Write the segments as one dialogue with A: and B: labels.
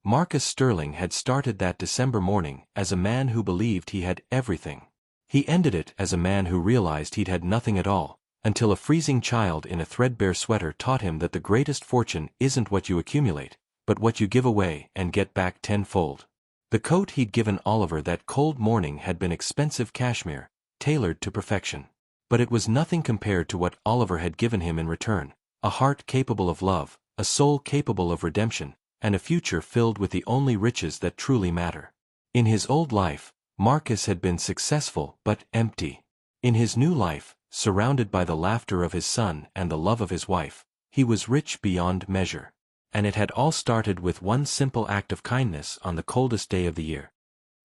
A: Marcus Sterling had started that December morning as a man who believed he had everything. He ended it as a man who realized he'd had nothing at all, until a freezing child in a threadbare sweater taught him that the greatest fortune isn't what you accumulate, but what you give away and get back tenfold. The coat he'd given Oliver that cold morning had been expensive cashmere, tailored to perfection. But it was nothing compared to what Oliver had given him in return: a heart capable of love, a soul capable of redemption, and a future filled with the only riches that truly matter. In his old life, Marcus had been successful but empty. In his new life, surrounded by the laughter of his son and the love of his wife, he was rich beyond measure. And it had all started with one simple act of kindness on the coldest day of the year.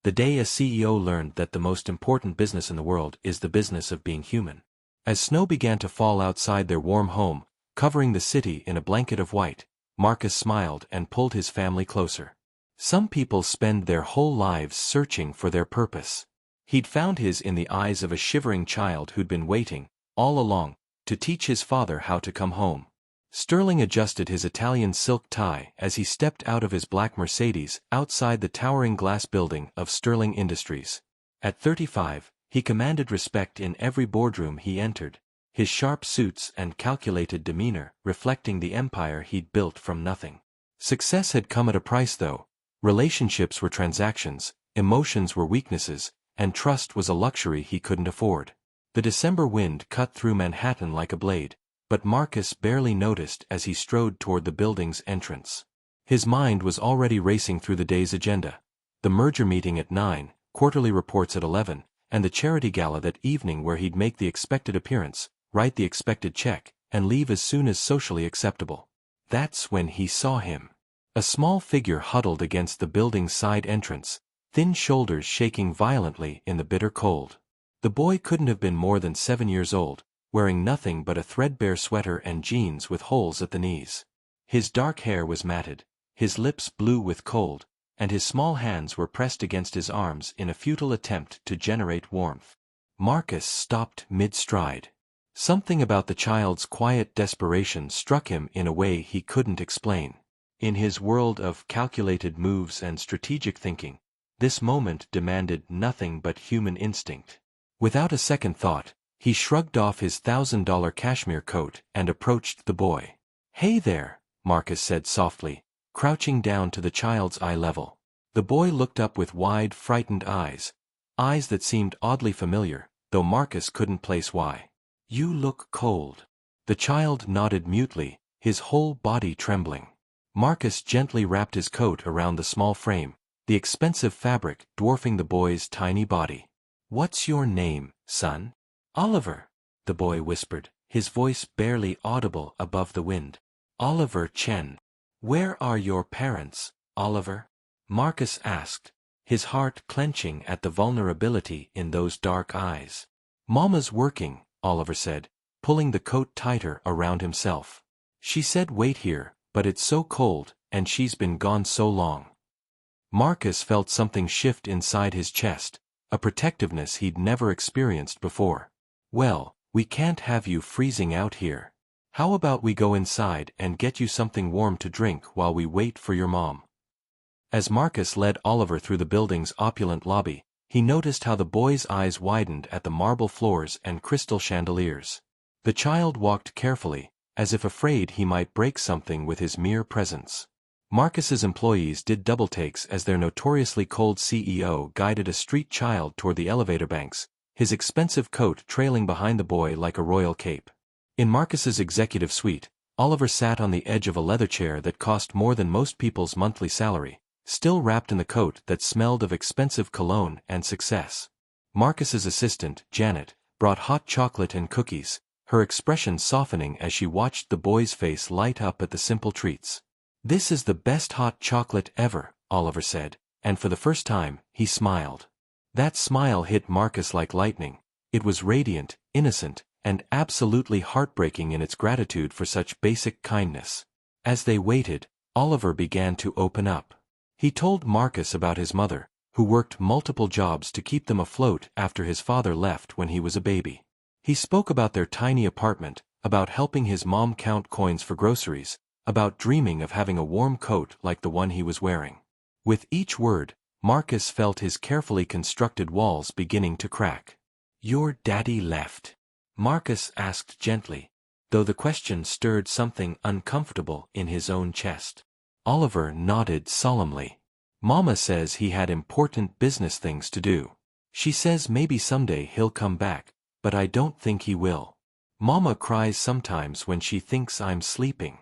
A: The day a CEO learned that the most important business in the world is the business of being human. As snow began to fall outside their warm home, covering the city in a blanket of white, Marcus smiled and pulled his family closer. Some people spend their whole lives searching for their purpose. He'd found his in the eyes of a shivering child who'd been waiting, all along, to teach his father how to come home. Sterling adjusted his Italian silk tie as he stepped out of his black Mercedes outside the towering glass building of Sterling Industries. At 35, he commanded respect in every boardroom he entered, his sharp suits and calculated demeanor reflecting the empire he'd built from nothing. Success had come at a price though. Relationships were transactions, emotions were weaknesses, and trust was a luxury he couldn't afford. The December wind cut through Manhattan like a blade, but Marcus barely noticed as he strode toward the building's entrance. His mind was already racing through the day's agenda. The merger meeting at 9, quarterly reports at 11, and the charity gala that evening where he'd make the expected appearance, write the expected check, and leave as soon as socially acceptable. That's when he saw him. A small figure huddled against the building's side entrance, thin shoulders shaking violently in the bitter cold. The boy couldn't have been more than 7 years old, wearing nothing but a threadbare sweater and jeans with holes at the knees. His dark hair was matted, his lips blue with cold, and his small hands were pressed against his arms in a futile attempt to generate warmth. Marcus stopped mid-stride. Something about the child's quiet desperation struck him in a way he couldn't explain. In his world of calculated moves and strategic thinking, this moment demanded nothing but human instinct. Without a second thought, he shrugged off his $1,000 cashmere coat and approached the boy. "Hey there," Marcus said softly, crouching down to the child's eye level. The boy looked up with wide, frightened eyes that seemed oddly familiar, though Marcus couldn't place why. "You look cold." The child nodded mutely, his whole body trembling. Marcus gently wrapped his coat around the small frame, the expensive fabric dwarfing the boy's tiny body. "What's your name, son?" "Oliver," the boy whispered, his voice barely audible above the wind. "Oliver Chen." "Where are your parents, Oliver?" Marcus asked, his heart clenching at the vulnerability in those dark eyes. "Mama's working," Oliver said, pulling the coat tighter around himself. "She said wait here, but it's so cold, and she's been gone so long." Marcus felt something shift inside his chest, a protectiveness he'd never experienced before. "Well, we can't have you freezing out here. How about we go inside and get you something warm to drink while we wait for your mom?" As Marcus led Oliver through the building's opulent lobby, he noticed how the boy's eyes widened at the marble floors and crystal chandeliers. The child walked carefully, as if afraid he might break something with his mere presence. Marcus's employees did double takes as their notoriously cold CEO guided a street child toward the elevator banks, his expensive coat trailing behind the boy like a royal cape. In Marcus's executive suite, Oliver sat on the edge of a leather chair that cost more than most people's monthly salary, still wrapped in the coat that smelled of expensive cologne and success. Marcus's assistant, Janet, brought hot chocolate and cookies, her expression softening as she watched the boy's face light up at the simple treats. "This is the best hot chocolate ever," Oliver said, and for the first time, he smiled. That smile hit Marcus like lightning. It was radiant, innocent, and absolutely heartbreaking in its gratitude for such basic kindness. As they waited, Oliver began to open up. He told Marcus about his mother, who worked multiple jobs to keep them afloat after his father left when he was a baby. He spoke about their tiny apartment, about helping his mom count coins for groceries, about dreaming of having a warm coat like the one he was wearing. With each word, Marcus felt his carefully constructed walls beginning to crack. "Your daddy left?" Marcus asked gently, though the question stirred something uncomfortable in his own chest. Oliver nodded solemnly. "Mama says he had important business things to do. She says maybe someday he'll come back, but I don't think he will. Mama cries sometimes when she thinks I'm sleeping."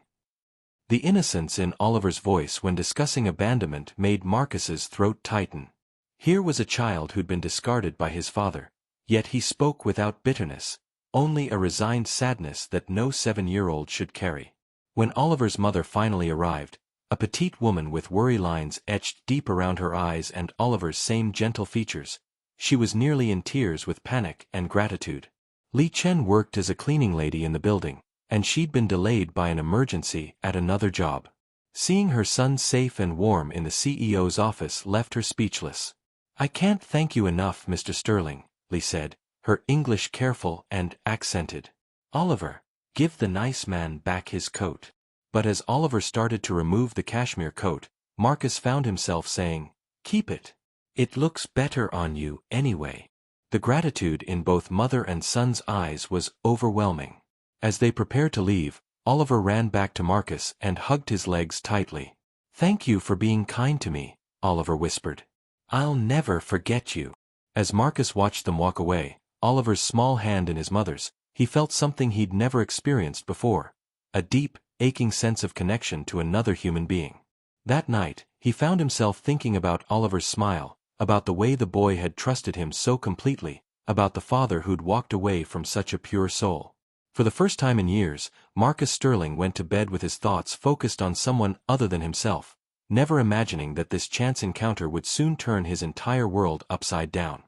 A: The innocence in Oliver's voice when discussing abandonment made Marcus's throat tighten. Here was a child who'd been discarded by his father, yet he spoke without bitterness, only a resigned sadness that no 7-year-old should carry. When Oliver's mother finally arrived, a petite woman with worry lines etched deep around her eyes and Oliver's same gentle features, she was nearly in tears with panic and gratitude. Li Chen worked as a cleaning lady in the building, and she'd been delayed by an emergency at another job. Seeing her son safe and warm in the CEO's office left her speechless. "I can't thank you enough, Mr. Sterling," Li said, her English careful and accented. "Oliver, give the nice man back his coat." But as Oliver started to remove the cashmere coat, Marcus found himself saying, "Keep it. It looks better on you anyway." The gratitude in both mother and son's eyes was overwhelming. As they prepared to leave, Oliver ran back to Marcus and hugged his legs tightly. "Thank you for being kind to me," Oliver whispered. "I'll never forget you." As Marcus watched them walk away, Oliver's small hand in his mother's, he felt something he'd never experienced before, a deep, aching sense of connection to another human being. That night, he found himself thinking about Oliver's smile, about the way the boy had trusted him so completely, about the father who'd walked away from such a pure soul. For the first time in years, Marcus Sterling went to bed with his thoughts focused on someone other than himself, never imagining that this chance encounter would soon turn his entire world upside down.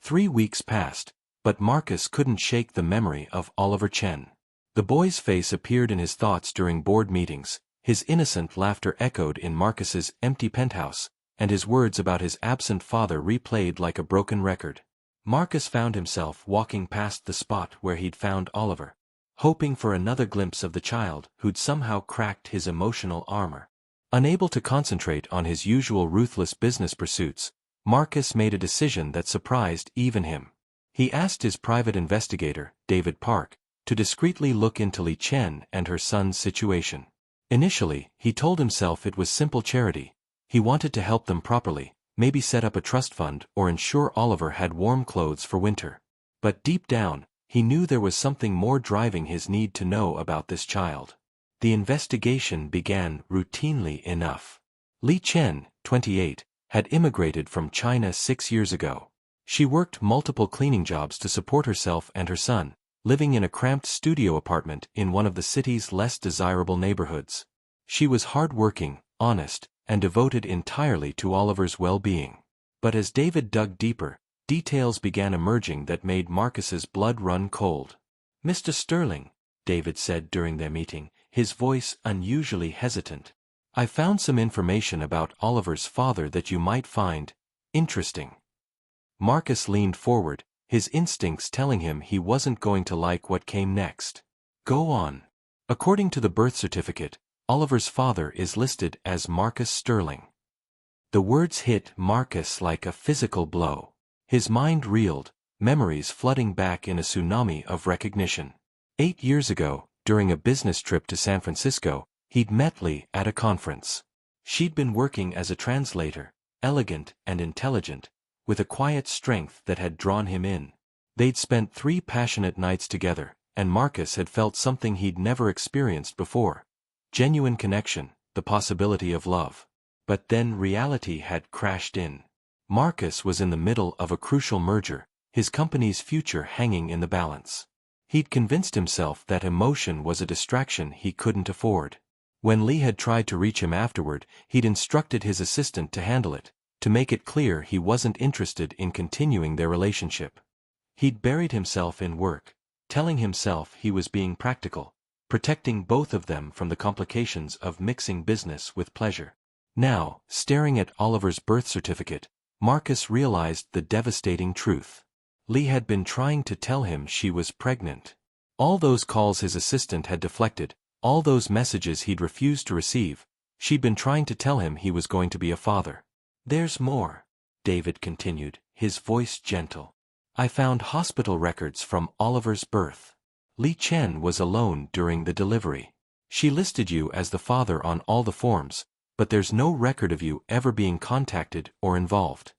A: 3 weeks passed, but Marcus couldn't shake the memory of Oliver Chen. The boy's face appeared in his thoughts during board meetings, his innocent laughter echoed in Marcus's empty penthouse, and his words about his absent father replayed like a broken record. Marcus found himself walking past the spot where he'd found Oliver, hoping for another glimpse of the child who'd somehow cracked his emotional armor. Unable to concentrate on his usual ruthless business pursuits, Marcus made a decision that surprised even him. He asked his private investigator, David Park, to discreetly look into Li Chen and her son's situation. Initially, he told himself it was simple charity. He wanted to help them properly, maybe set up a trust fund or ensure Oliver had warm clothes for winter. But deep down, he knew there was something more driving his need to know about this child. The investigation began routinely enough. Li Chen, 28, had immigrated from China 6 years ago. She worked multiple cleaning jobs to support herself and her son, living in a cramped studio apartment in one of the city's less desirable neighborhoods. She was hardworking, honest, and devoted entirely to Oliver's well-being. But as David dug deeper, details began emerging that made Marcus's blood run cold. "Mr. Sterling," David said during their meeting, his voice unusually hesitant, "I found some information about Oliver's father that you might find interesting." Marcus leaned forward, his instincts telling him he wasn't going to like what came next. "Go on." According to the birth certificate, Oliver's father is listed as Marcus Sterling. The words hit Marcus like a physical blow. His mind reeled, memories flooding back in a tsunami of recognition. 8 years ago, during a business trip to San Francisco, he'd met Li at a conference. She'd been working as a translator, elegant and intelligent, with a quiet strength that had drawn him in. They'd spent 3 passionate nights together, and Marcus had felt something he'd never experienced before. Genuine connection, the possibility of love. But then reality had crashed in. Marcus was in the middle of a crucial merger, his company's future hanging in the balance. He'd convinced himself that emotion was a distraction he couldn't afford. When Li had tried to reach him afterward, he'd instructed his assistant to handle it, to make it clear he wasn't interested in continuing their relationship. He'd buried himself in work, telling himself he was being practical, protecting both of them from the complications of mixing business with pleasure. Now, staring at Oliver's birth certificate, Marcus realized the devastating truth. Li had been trying to tell him she was pregnant. All those calls his assistant had deflected, all those messages he'd refused to receive, she'd been trying to tell him he was going to be a father. There's more, David continued, his voice gentle. I found hospital records from Oliver's birth. Li Chen was alone during the delivery. She listed you as the father on all the forms, but there's no record of you ever being contacted or involved.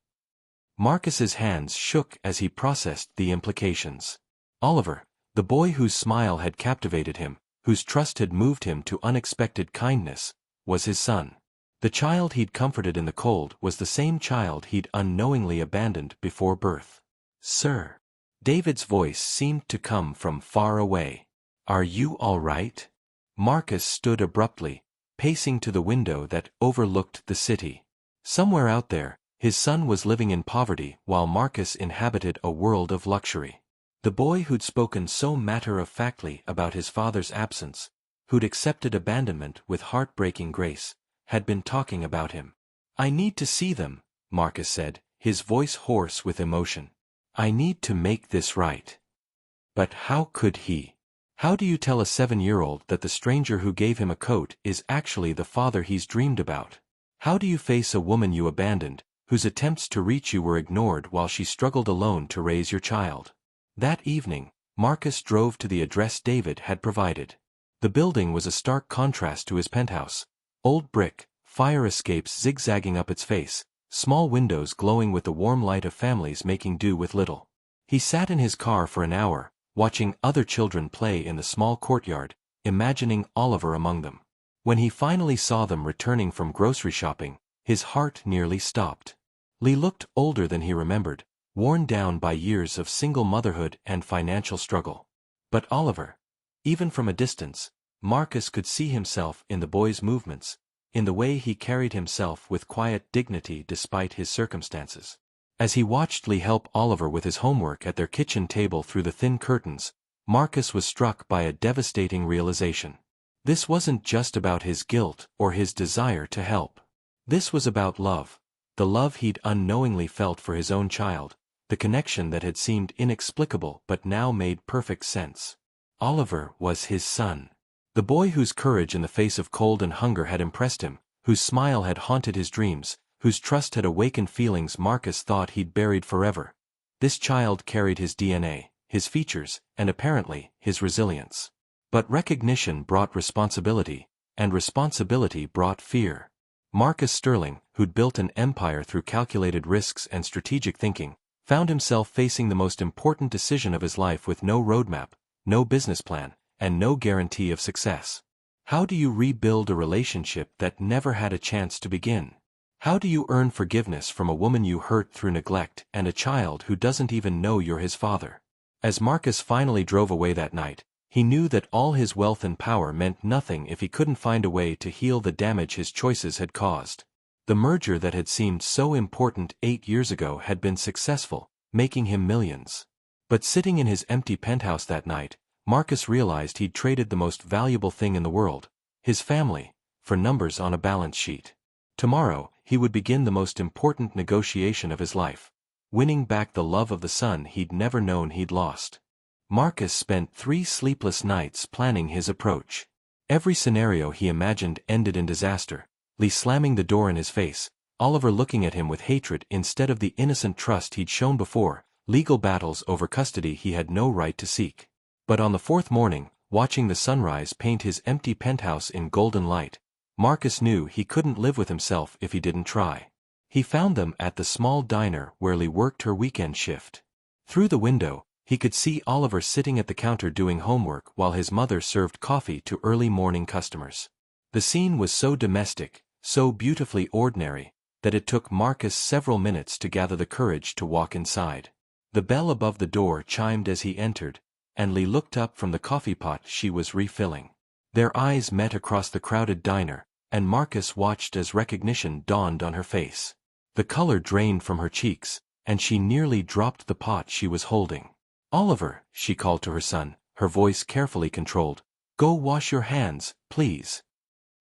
A: Marcus's hands shook as he processed the implications. Oliver, the boy whose smile had captivated him, whose trust had moved him to unexpected kindness, was his son. The child he'd comforted in the cold was the same child he'd unknowingly abandoned before birth. Sir. David's voice seemed to come from far away. Are you all right? Marcus stood abruptly, pacing to the window that overlooked the city. Somewhere out there, his son was living in poverty while Marcus inhabited a world of luxury. The boy who'd spoken so matter-of-factly about his father's absence, who'd accepted abandonment with heartbreaking grace, had been talking about him. I need to see them, Marcus said, his voice hoarse with emotion. I need to make this right. But how could he? How do you tell a 7-year-old that the stranger who gave him a coat is actually the father he's dreamed about? How do you face a woman you abandoned, whose attempts to reach you were ignored while she struggled alone to raise your child? That evening, Marcus drove to the address David had provided. The building was a stark contrast to his penthouse. Old brick, fire escapes zigzagging up its face, small windows glowing with the warm light of families making do with little. He sat in his car for an hour, watching other children play in the small courtyard, imagining Oliver among them. When he finally saw them returning from grocery shopping, his heart nearly stopped. Lee looked older than he remembered, worn down by years of single motherhood and financial struggle. But Oliver, even from a distance, Marcus could see himself in the boy's movements, in the way he carried himself with quiet dignity despite his circumstances. As he watched Lee help Oliver with his homework at their kitchen table through the thin curtains, Marcus was struck by a devastating realization. This wasn't just about his guilt or his desire to help. This was about love, the love he'd unknowingly felt for his own child, the connection that had seemed inexplicable but now made perfect sense. Oliver was his son. The boy whose courage in the face of cold and hunger had impressed him, whose smile had haunted his dreams, whose trust had awakened feelings Marcus thought he'd buried forever. This child carried his DNA, his features, and apparently, his resilience. But recognition brought responsibility, and responsibility brought fear. Marcus Sterling, who'd built an empire through calculated risks and strategic thinking, found himself facing the most important decision of his life with no roadmap, no business plan, and no guarantee of success. How do you rebuild a relationship that never had a chance to begin? How do you earn forgiveness from a woman you hurt through neglect and a child who doesn't even know you're his father? As Marcus finally drove away that night, he knew that all his wealth and power meant nothing if he couldn't find a way to heal the damage his choices had caused. The merger that had seemed so important 8 years ago had been successful, making him millions. But sitting in his empty penthouse that night, Marcus realized he'd traded the most valuable thing in the world, his family, for numbers on a balance sheet. Tomorrow, he would begin the most important negotiation of his life, winning back the love of the son he'd never known he'd lost. Marcus spent 3 sleepless nights planning his approach. Every scenario he imagined ended in disaster, Lee slamming the door in his face, Oliver looking at him with hatred instead of the innocent trust he'd shown before, legal battles over custody he had no right to seek. But on the 4th morning, watching the sunrise paint his empty penthouse in golden light, Marcus knew he couldn't live with himself if he didn't try. He found them at the small diner where Lee worked her weekend shift. Through the window, he could see Oliver sitting at the counter doing homework while his mother served coffee to early morning customers. The scene was so domestic, so beautifully ordinary, that it took Marcus several minutes to gather the courage to walk inside. The bell above the door chimed as he entered, and Lee looked up from the coffee pot she was refilling. Their eyes met across the crowded diner, and Marcus watched as recognition dawned on her face. The color drained from her cheeks, and she nearly dropped the pot she was holding. "Oliver," she called to her son, her voice carefully controlled, "go wash your hands, please."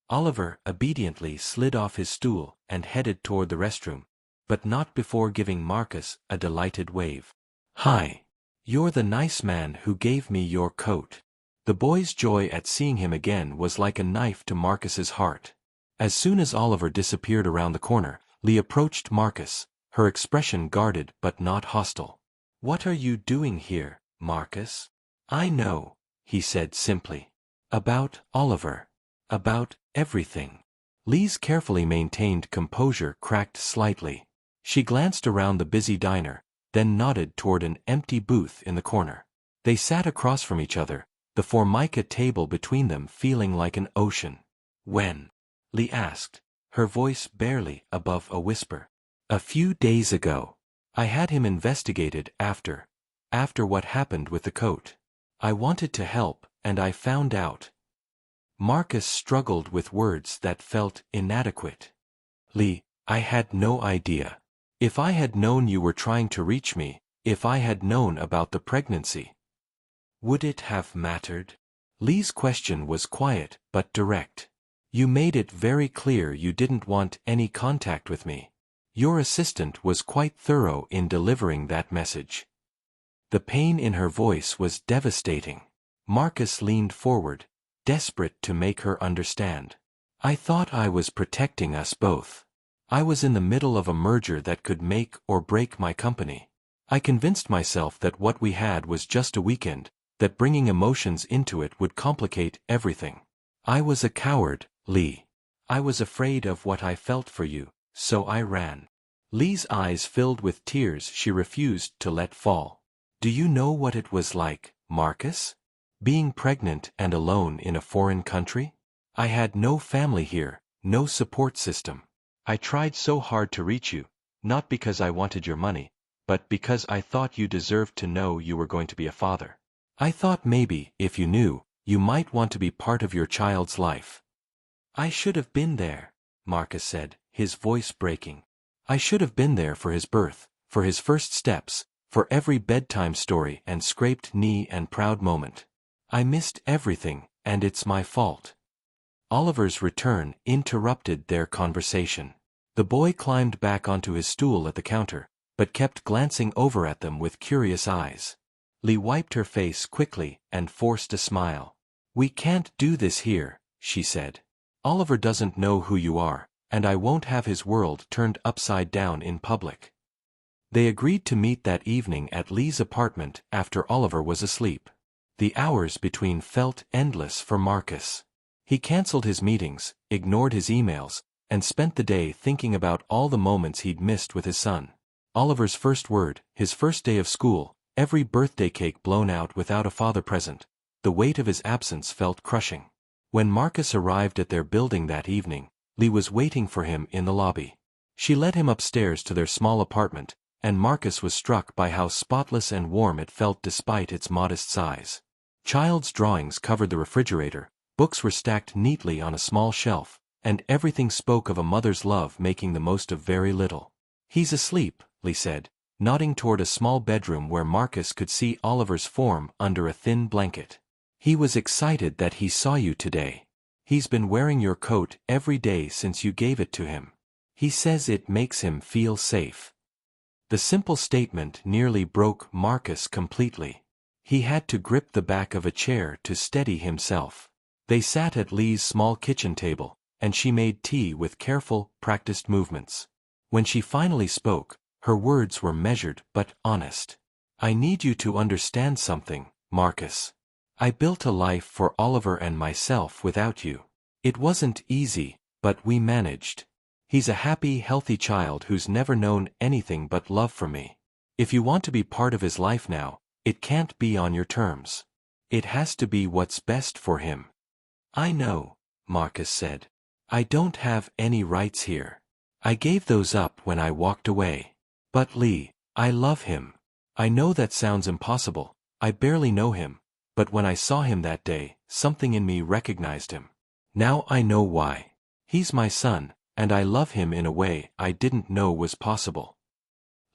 A: Oliver obediently slid off his stool and headed toward the restroom, but not before giving Marcus a delighted wave. "Hi. You're the nice man who gave me your coat." The boy's joy at seeing him again was like a knife to Marcus's heart. As soon as Oliver disappeared around the corner, Lee approached Marcus, her expression guarded but not hostile. "What are you doing here, Marcus?" "I know," he said simply. "About Oliver. About everything." Lee's carefully maintained composure cracked slightly. She glanced around the busy diner, then nodded toward an empty booth in the corner. They sat across from each other, the formica table between them feeling like an ocean. "When?" Lee asked, her voice barely above a whisper. "A few days ago. I had him investigated after what happened with the coat. I wanted to help, and I found out." Marcus struggled with words that felt inadequate. "Lee, I had no idea. If I had known you were trying to reach me, if I had known about the pregnancy, would it have mattered?" Lee's question was quiet but direct. "You made it very clear you didn't want any contact with me. Your assistant was quite thorough in delivering that message." The pain in her voice was devastating. Marcus leaned forward, desperate to make her understand. "I thought I was protecting us both. I was in the middle of a merger that could make or break my company. I convinced myself that what we had was just a weekend, that bringing emotions into it would complicate everything. I was a coward, Lee. I was afraid of what I felt for you, so I ran." Lee's eyes filled with tears she refused to let fall. "Do you know what it was like, Marcus? Being pregnant and alone in a foreign country? I had no family here, no support system. I tried so hard to reach you, not because I wanted your money, but because I thought you deserved to know you were going to be a father. I thought maybe, if you knew, you might want to be part of your child's life." "I should have been there," Marcus said, his voice breaking. "I should have been there for his birth, for his first steps, for every bedtime story and scraped knee and proud moment. I missed everything, and it's my fault." Oliver's return interrupted their conversation. The boy climbed back onto his stool at the counter, but kept glancing over at them with curious eyes. Lee wiped her face quickly and forced a smile. "We can't do this here," she said. "Oliver doesn't know who you are, and I won't have his world turned upside down in public." They agreed to meet that evening at Lee's apartment after Oliver was asleep. The hours between felt endless for Marcus. He canceled his meetings, ignored his emails, and spent the day thinking about all the moments he'd missed with his son. Oliver's first word, his first day of school, every birthday cake blown out without a father present. The weight of his absence felt crushing. When Marcus arrived at their building that evening, Lee was waiting for him in the lobby. She led him upstairs to their small apartment, and Marcus was struck by how spotless and warm it felt despite its modest size. Child's drawings covered the refrigerator, books were stacked neatly on a small shelf, and everything spoke of a mother's love making the most of very little. "He's asleep," Lee said, nodding toward a small bedroom where Marcus could see Oliver's form under a thin blanket. "He was excited that he saw you today. He's been wearing your coat every day since you gave it to him. He says it makes him feel safe." The simple statement nearly broke Marcus completely. He had to grip the back of a chair to steady himself. They sat at Lee's small kitchen table, and she made tea with careful, practiced movements. When she finally spoke, her words were measured but honest. "I need you to understand something, Marcus. I built a life for Oliver and myself without you. It wasn't easy, but we managed. He's a happy, healthy child who's never known anything but love from me. If you want to be part of his life now, it can't be on your terms. It has to be what's best for him." "I know," Marcus said. "I don't have any rights here. I gave those up when I walked away. But Lee, I love him. I know that sounds impossible, I barely know him, but when I saw him that day, something in me recognized him. Now I know why. He's my son, and I love him in a way I didn't know was possible."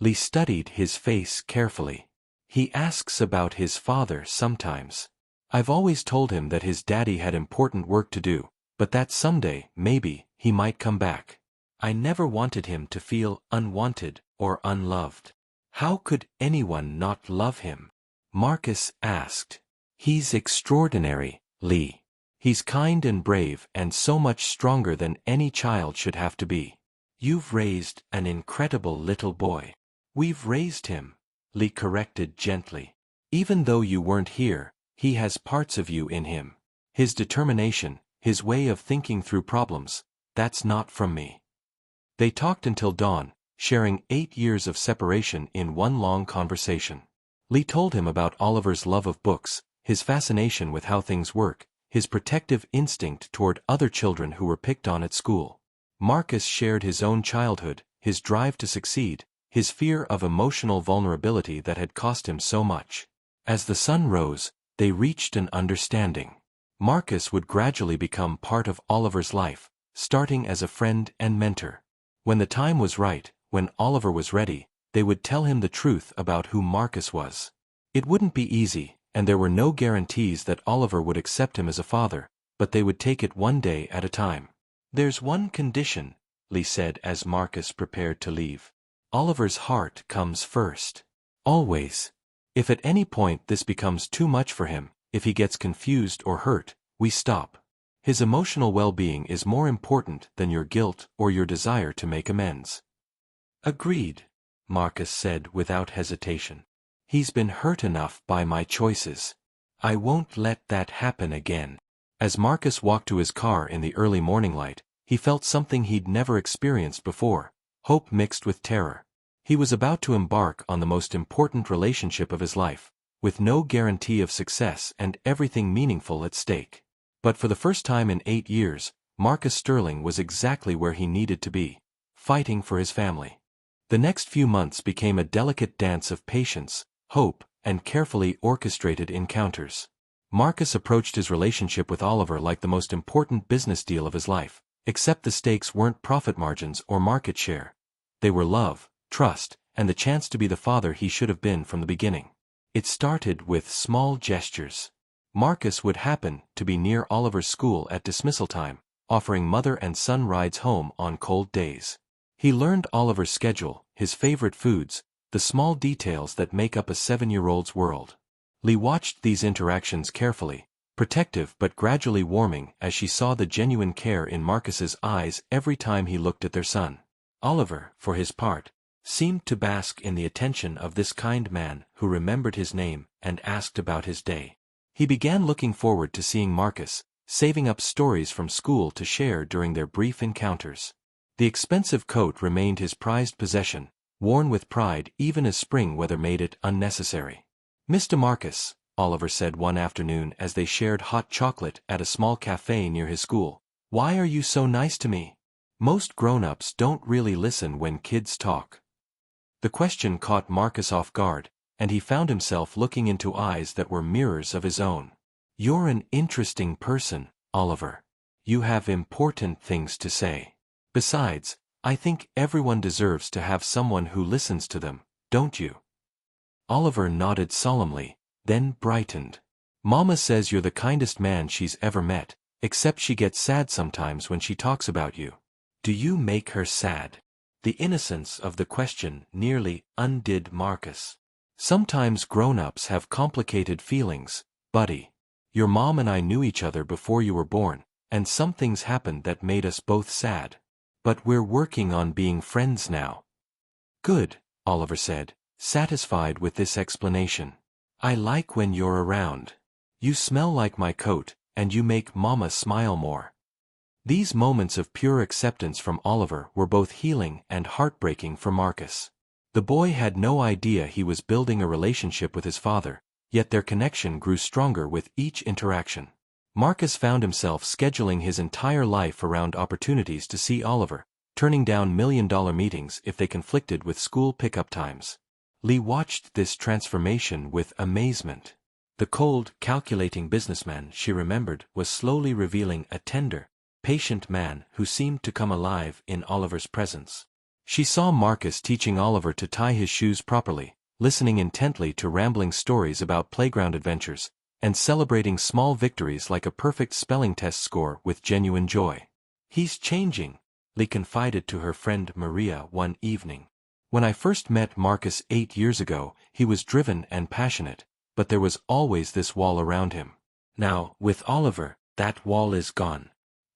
A: Lee studied his face carefully. "He asks about his father sometimes. I've always told him that his daddy had important work to do, but that someday, maybe, he might come back. I never wanted him to feel unwanted or unloved." "How could anyone not love him?" Marcus asked. "He's extraordinary, Lee. He's kind and brave and so much stronger than any child should have to be. You've raised an incredible little boy. We've raised him, Lee corrected gently. Even though you weren't here, he has parts of you in him. His determination, his way of thinking through problems, that's not from me. They talked until dawn, sharing 8 years of separation in one long conversation. Lee told him about Oliver's love of books, his fascination with how things work, his protective instinct toward other children who were picked on at school. Marcus shared his own childhood, his drive to succeed, his fear of emotional vulnerability that had cost him so much. As the sun rose, they reached an understanding. Marcus would gradually become part of Oliver's life, starting as a friend and mentor. When the time was right, when Oliver was ready, they would tell him the truth about who Marcus was. It wouldn't be easy, and there were no guarantees that Oliver would accept him as a father, but they would take it one day at a time. There's one condition, Lee said as Marcus prepared to leave. Oliver's heart comes first. Always. If at any point this becomes too much for him, if he gets confused or hurt, we stop. His emotional well-being is more important than your guilt or your desire to make amends. Agreed, Marcus said without hesitation. He's been hurt enough by my choices. I won't let that happen again. As Marcus walked to his car in the early morning light, he felt something he'd never experienced before, hope mixed with terror. He was about to embark on the most important relationship of his life, with no guarantee of success and everything meaningful at stake. But for the first time in 8 years, Marcus Sterling was exactly where he needed to be, fighting for his family. The next few months became a delicate dance of patience, hope, and carefully orchestrated encounters. Marcus approached his relationship with Oliver like the most important business deal of his life, except the stakes weren't profit margins or market share. They were love, trust, and the chance to be the father he should have been from the beginning. It started with small gestures. Marcus would happen to be near Oliver's school at dismissal time, offering mother and son rides home on cold days. He learned Oliver's schedule, his favorite foods, the small details that make up a 7-year-old's world. Lee watched these interactions carefully, protective but gradually warming as she saw the genuine care in Marcus's eyes every time he looked at their son. Oliver, for his part, seemed to bask in the attention of this kind man who remembered his name and asked about his day. He began looking forward to seeing Marcus, saving up stories from school to share during their brief encounters. The expensive coat remained his prized possession, worn with pride even as spring weather made it unnecessary. "Mr. Marcus," Oliver said one afternoon as they shared hot chocolate at a small cafe near his school, "why are you so nice to me? Most grown-ups don't really listen when kids talk." The question caught Marcus off guard, and he found himself looking into eyes that were mirrors of his own. "You're an interesting person, Oliver. You have important things to say. Besides, I think everyone deserves to have someone who listens to them, don't you?" Oliver nodded solemnly, then brightened. "Mama says you're the kindest man she's ever met, except she gets sad sometimes when she talks about you. Do you make her sad?" The innocence of the question nearly undid Marcus. "Sometimes grown-ups have complicated feelings, buddy. Your mom and I knew each other before you were born, and some things happened that made us both sad. But we're working on being friends now." "Good," Oliver said, satisfied with this explanation. "I like when you're around. You smell like my coat, and you make Mama smile more." These moments of pure acceptance from Oliver were both healing and heartbreaking for Marcus. The boy had no idea he was building a relationship with his father, yet their connection grew stronger with each interaction. Marcus found himself scheduling his entire life around opportunities to see Oliver, turning down million-dollar meetings if they conflicted with school pickup times. Lee watched this transformation with amazement. The cold, calculating businessman she remembered was slowly revealing a tender, patient man who seemed to come alive in Oliver's presence. She saw Marcus teaching Oliver to tie his shoes properly, listening intently to rambling stories about playground adventures, and celebrating small victories like a perfect spelling test score with genuine joy. "He's changing," Lee confided to her friend Maria one evening. "When I first met Marcus 8 years ago, he was driven and passionate, but there was always this wall around him. Now, with Oliver, that wall is gone.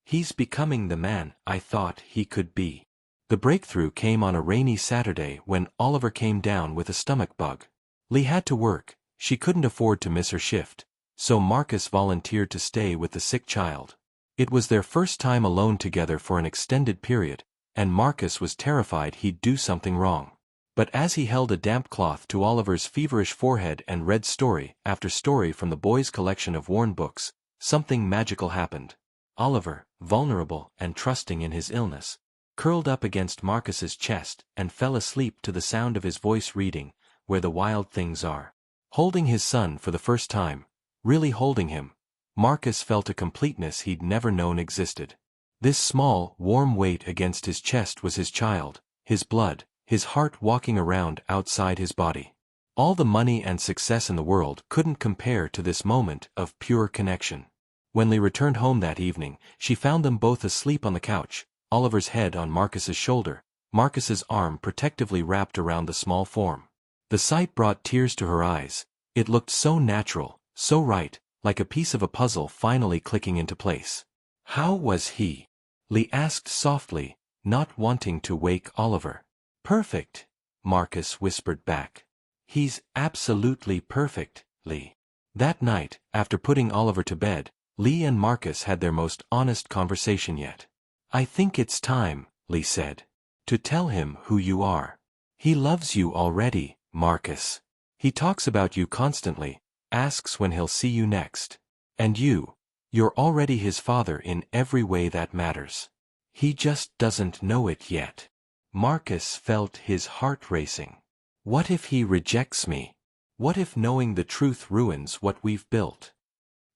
A: He's becoming the man I thought he could be." The breakthrough came on a rainy Saturday when Oliver came down with a stomach bug. Lee had to work, she couldn't afford to miss her shift, so Marcus volunteered to stay with the sick child. It was their first time alone together for an extended period, and Marcus was terrified he'd do something wrong. But as he held a damp cloth to Oliver's feverish forehead and read story after story from the boy's collection of worn books, something magical happened. Oliver, vulnerable and trusting in his illness, curled up against Marcus's chest and fell asleep to the sound of his voice reading, "Where the Wild Things Are." Holding his son for the first time, really holding him, Marcus felt a completeness he'd never known existed. This small, warm weight against his chest was his child, his blood, his heart walking around outside his body. All the money and success in the world couldn't compare to this moment of pure connection. When Lee returned home that evening, she found them both asleep on the couch, Oliver's head on Marcus's shoulder, Marcus's arm protectively wrapped around the small form. The sight brought tears to her eyes. It looked so natural, so right, like a piece of a puzzle finally clicking into place. "How was he?" Lee asked softly, not wanting to wake Oliver. "Perfect," Marcus whispered back. "He's absolutely perfect, Lee." That night, after putting Oliver to bed, Lee and Marcus had their most honest conversation yet. "I think it's time," Lee said, "to tell him who you are. He loves you already, Marcus. He talks about you constantly, asks when he'll see you next. And you're already his father in every way that matters. He just doesn't know it yet." Marcus felt his heart racing. What if he rejects me? What if knowing the truth ruins what we've built?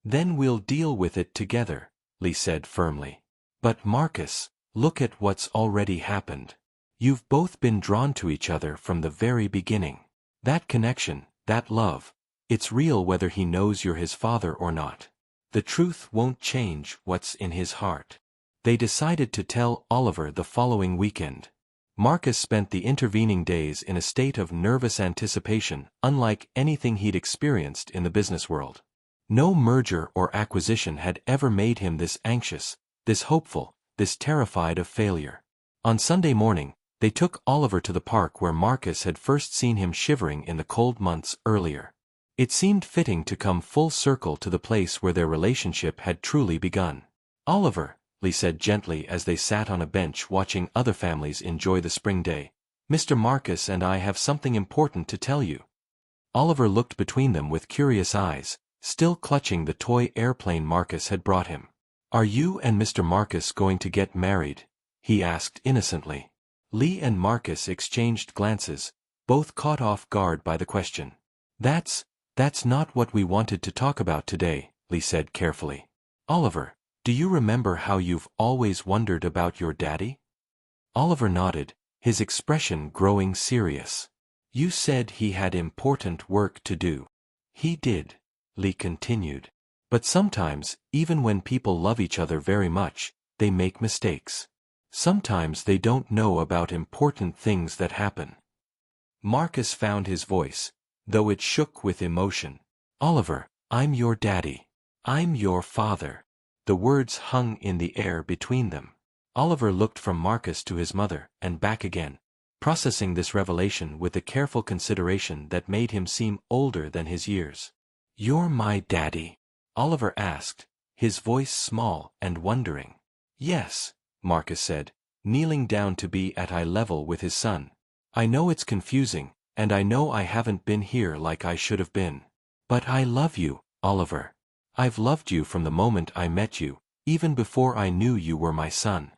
A: "Then we'll deal with it together," Lee said firmly. "But Marcus, look at what's already happened. You've both been drawn to each other from the very beginning. That connection, that love, it's real whether he knows you're his father or not. The truth won't change what's in his heart." They decided to tell Oliver the following weekend. Marcus spent the intervening days in a state of nervous anticipation, unlike anything he'd experienced in the business world. No merger or acquisition had ever made him this anxious, this hopeful, this terrified of failure. On Sunday morning, they took Oliver to the park where Marcus had first seen him shivering in the cold months earlier. It seemed fitting to come full circle to the place where their relationship had truly begun. "Oliver," Lee said gently as they sat on a bench watching other families enjoy the spring day, "Mr. Marcus and I have something important to tell you." Oliver looked between them with curious eyes, still clutching the toy airplane Marcus had brought him. "Are you and Mr. Marcus going to get married?" he asked innocently. Lee and Marcus exchanged glances, both caught off guard by the question. That's not what we wanted to talk about today," Lee said carefully. "Oliver, do you remember how you've always wondered about your daddy?" Oliver nodded, his expression growing serious. "You said he had important work to do." "He did," Lee continued. "But sometimes, even when people love each other very much, they make mistakes. Sometimes they don't know about important things that happen." Marcus found his voice, though it shook with emotion. "Oliver, I'm your daddy. I'm your father." The words hung in the air between them. Oliver looked from Marcus to his mother, and back again, processing this revelation with a careful consideration that made him seem older than his years. "You're my daddy?" Oliver asked, his voice small and wondering. "Yes," Marcus said, kneeling down to be at eye level with his son. "I know it's confusing, and I know I haven't been here like I should have been. But I love you, Oliver. I've loved you from the moment I met you, even before I knew you were my son."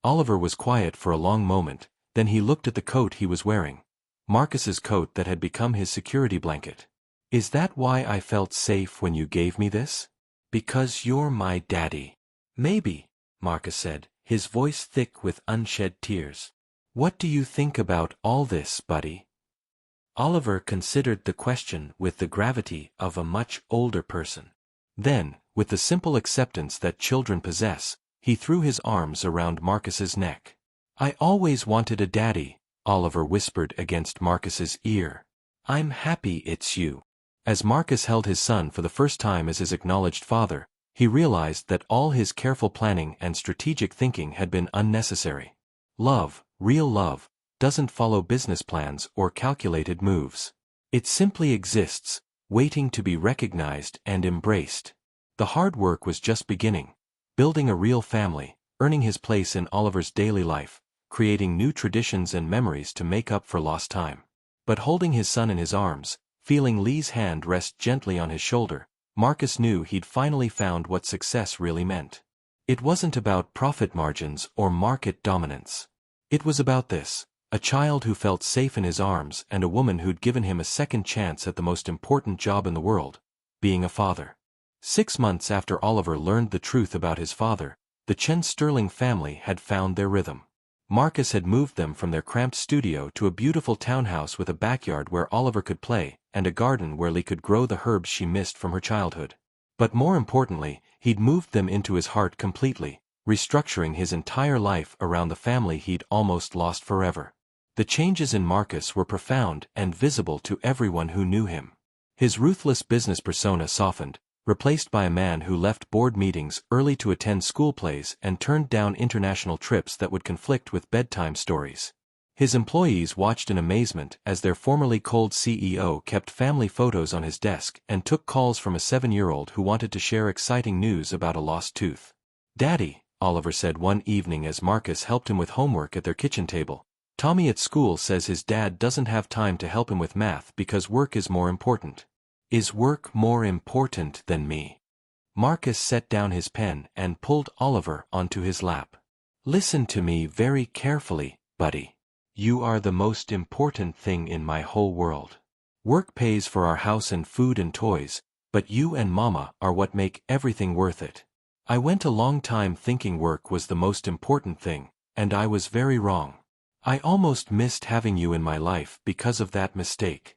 A: Oliver was quiet for a long moment, then he looked at the coat he was wearing, Marcus's coat that had become his security blanket. "Is that why I felt safe when you gave me this? Because you're my daddy?" "Maybe," Marcus said, his voice thick with unshed tears. "What do you think about all this, buddy?" Oliver considered the question with the gravity of a much older person. Then, with the simple acceptance that children possess, he threw his arms around Marcus's neck. "I always wanted a daddy," Oliver whispered against Marcus's ear. "I'm happy it's you." As Marcus held his son for the first time as his acknowledged father, he realized that all his careful planning and strategic thinking had been unnecessary. Love, Real love doesn't follow business plans or calculated moves. It simply exists, waiting to be recognized and embraced. The hard work was just beginning. Building a real family, earning his place in Oliver's daily life, creating new traditions and memories to make up for lost time. But holding his son in his arms, feeling Lee's hand rest gently on his shoulder, Marcus knew he'd finally found what success really meant. It wasn't about profit margins or market dominance. It was about this: a child who felt safe in his arms and a woman who'd given him a second chance at the most important job in the world, being a father. 6 months after Oliver learned the truth about his father, the Chen Sterling family had found their rhythm. Marcus had moved them from their cramped studio to a beautiful townhouse with a backyard where Oliver could play, and a garden where Lee could grow the herbs she missed from her childhood. But more importantly, he'd moved them into his heart completely, restructuring his entire life around the family he'd almost lost forever. The changes in Marcus were profound and visible to everyone who knew him. His ruthless business persona softened, replaced by a man who left board meetings early to attend school plays and turned down international trips that would conflict with bedtime stories. His employees watched in amazement as their formerly cold CEO kept family photos on his desk and took calls from a 7-year-old who wanted to share exciting news about a lost tooth. "Daddy," Oliver said one evening as Marcus helped him with homework at their kitchen table, "Tommy at school says his dad doesn't have time to help him with math because work is more important." "Is work more important than me?" Marcus set down his pen and pulled Oliver onto his lap. "Listen to me very carefully, buddy. You are the most important thing in my whole world. Work pays for our house and food and toys, but you and Mama are what make everything worth it. I went a long time thinking work was the most important thing, and I was very wrong. I almost missed having you in my life because of that mistake."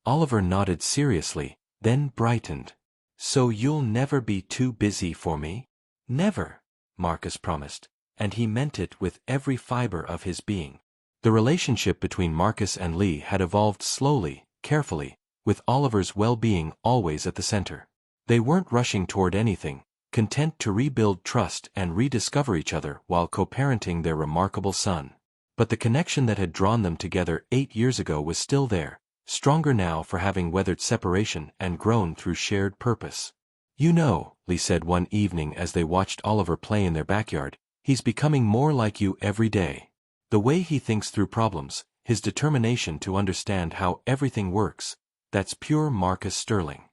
A: Oliver nodded seriously, then brightened. "So you'll never be too busy for me?" "Never," Marcus promised, and he meant it with every fiber of his being. The relationship between Marcus and Lee had evolved slowly, carefully, with Oliver's well-being always at the center. They weren't rushing toward anything, content to rebuild trust and rediscover each other while co-parenting their remarkable son. But the connection that had drawn them together 8 years ago was still there, stronger now for having weathered separation and grown through shared purpose. "You know," Lee said one evening as they watched Oliver play in their backyard, "he's becoming more like you every day. The way he thinks through problems, his determination to understand how everything works, that's pure Marcus Sterling.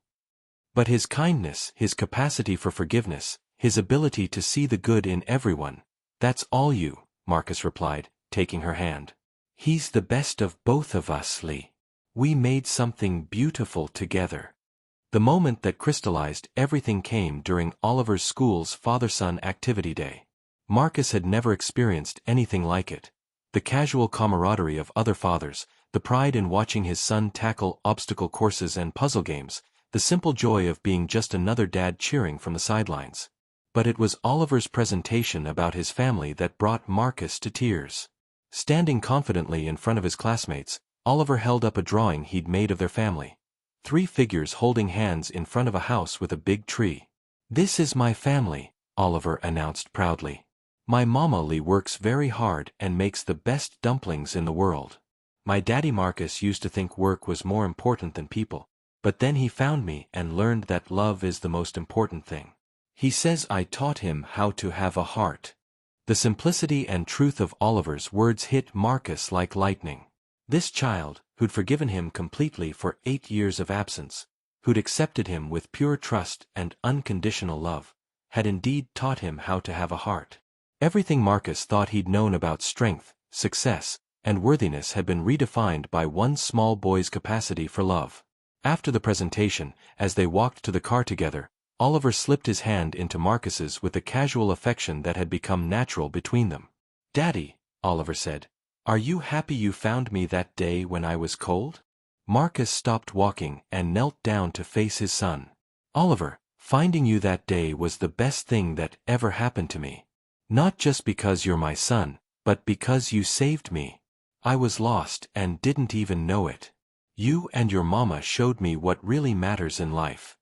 A: But his kindness, his capacity for forgiveness, his ability to see the good in everyone, that's all you," Marcus replied, taking her hand. "He's the best of both of us, Lee. We made something beautiful together." The moment that crystallized everything came during Oliver's school's father-son activity day. Marcus had never experienced anything like it. The casual camaraderie of other fathers, the pride in watching his son tackle obstacle courses and puzzle games, the simple joy of being just another dad cheering from the sidelines. But it was Oliver's presentation about his family that brought Marcus to tears. Standing confidently in front of his classmates, Oliver held up a drawing he'd made of their family. 3 figures holding hands in front of a house with a big tree. "This is my family," Oliver announced proudly. "My mama Lee works very hard and makes the best dumplings in the world. My daddy Marcus used to think work was more important than people, but then he found me and learned that love is the most important thing. He says I taught him how to have a heart." The simplicity and truth of Oliver's words hit Marcus like lightning. This child, who'd forgiven him completely for 8 years of absence, who'd accepted him with pure trust and unconditional love, had indeed taught him how to have a heart. Everything Marcus thought he'd known about strength, success, and worthiness had been redefined by one small boy's capacity for love. After the presentation, as they walked to the car together, Oliver slipped his hand into Marcus's with the casual affection that had become natural between them. "Daddy," Oliver said, "are you happy you found me that day when I was cold?" Marcus stopped walking and knelt down to face his son. "Oliver, finding you that day was the best thing that ever happened to me. Not just because you're my son, but because you saved me. I was lost and didn't even know it. You and your mama showed me what really matters in life."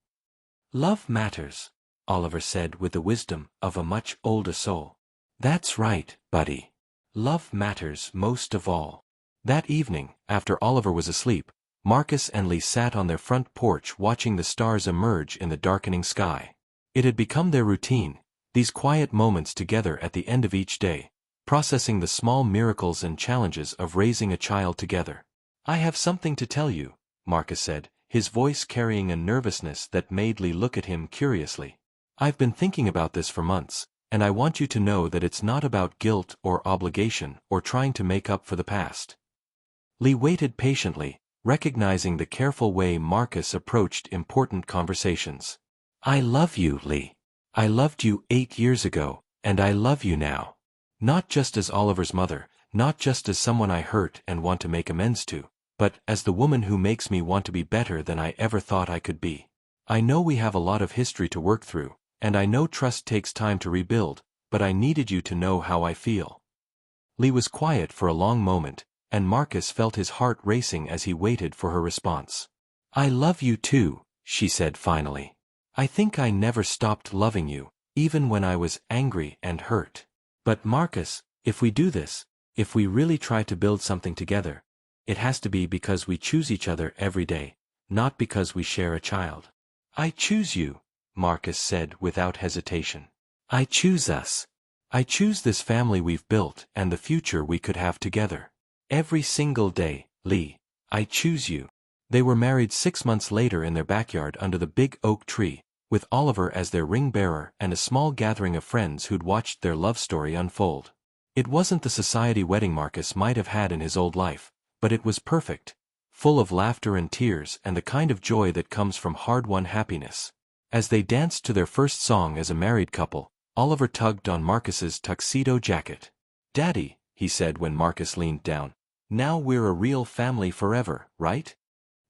A: "Love matters," Oliver said with the wisdom of a much older soul. "That's right, buddy. Love matters most of all. That evening, after Oliver was asleep, Marcus and Lee sat on their front porch watching the stars emerge in the darkening sky. It had become their routine, these quiet moments together at the end of each day, processing the small miracles and challenges of raising a child together. "I have something to tell you," Marcus said, his voice carrying a nervousness that made Lee look at him curiously. "I've been thinking about this for months, and I want you to know that it's not about guilt or obligation or trying to make up for the past." Lee waited patiently, recognizing the careful way Marcus approached important conversations. "I love you, Lee. I loved you 8 years ago, and I love you now. Not just as Oliver's mother, not just as someone I hurt and want to make amends to, but as the woman who makes me want to be better than I ever thought I could be. I know we have a lot of history to work through, and I know trust takes time to rebuild, but I needed you to know how I feel." Lee was quiet for a long moment, and Marcus felt his heart racing as he waited for her response. "I love you too," she said finally. "I think I never stopped loving you, even when I was angry and hurt. But Marcus, if we do this, if we really try to build something together, it has to be because we choose each other every day, not because we share a child." "I choose you," Marcus said without hesitation. "I choose us. I choose this family we've built and the future we could have together. Every single day, Lee, I choose you." They were married 6 months later in their backyard under the big oak tree, with Oliver as their ring bearer and a small gathering of friends who'd watched their love story unfold. It wasn't the society wedding Marcus might have had in his old life, but it was perfect, full of laughter and tears and the kind of joy that comes from hard-won happiness. As they danced to their first song as a married couple, Oliver tugged on Marcus's tuxedo jacket. "Daddy," he said when Marcus leaned down, "now we're a real family forever, right?"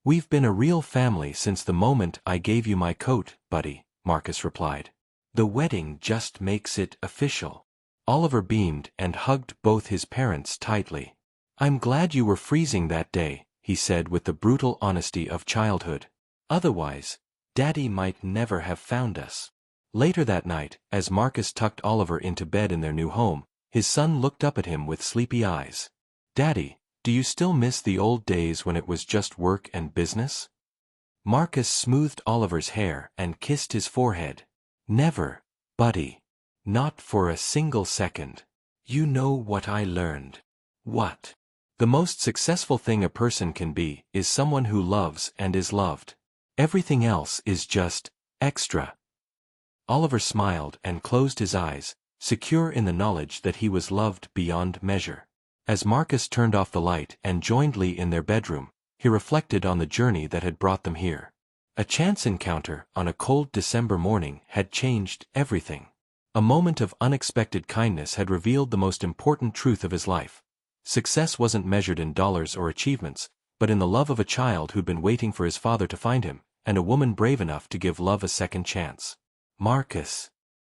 A: "We've been a real family since the moment I gave you my coat, buddy," Marcus replied. "The wedding just makes it official." Oliver beamed and hugged both his parents tightly. "I'm glad you were freezing that day," he said with the brutal honesty of childhood. "Otherwise, Daddy might never have found us." Later that night, as Marcus tucked Oliver into bed in their new home, his son looked up at him with sleepy eyes. "Daddy, do you still miss the old days when it was just work and business?" Marcus smoothed Oliver's hair and kissed his forehead. "Never, buddy. Not for a single second. You know what I learned." "What?" "The most successful thing a person can be is someone who loves and is loved. Everything else is just extra." Oliver smiled and closed his eyes, secure in the knowledge that he was loved beyond measure. As Marcus turned off the light and joined Lee in their bedroom, he reflected on the journey that had brought them here. A chance encounter on a cold December morning had changed everything. A moment of unexpected kindness had revealed the most important truth of his life. Success wasn't measured in dollars or achievements, but in the love of a child who'd been waiting for his father to find him, and a woman brave enough to give love a second chance. "Marcus,"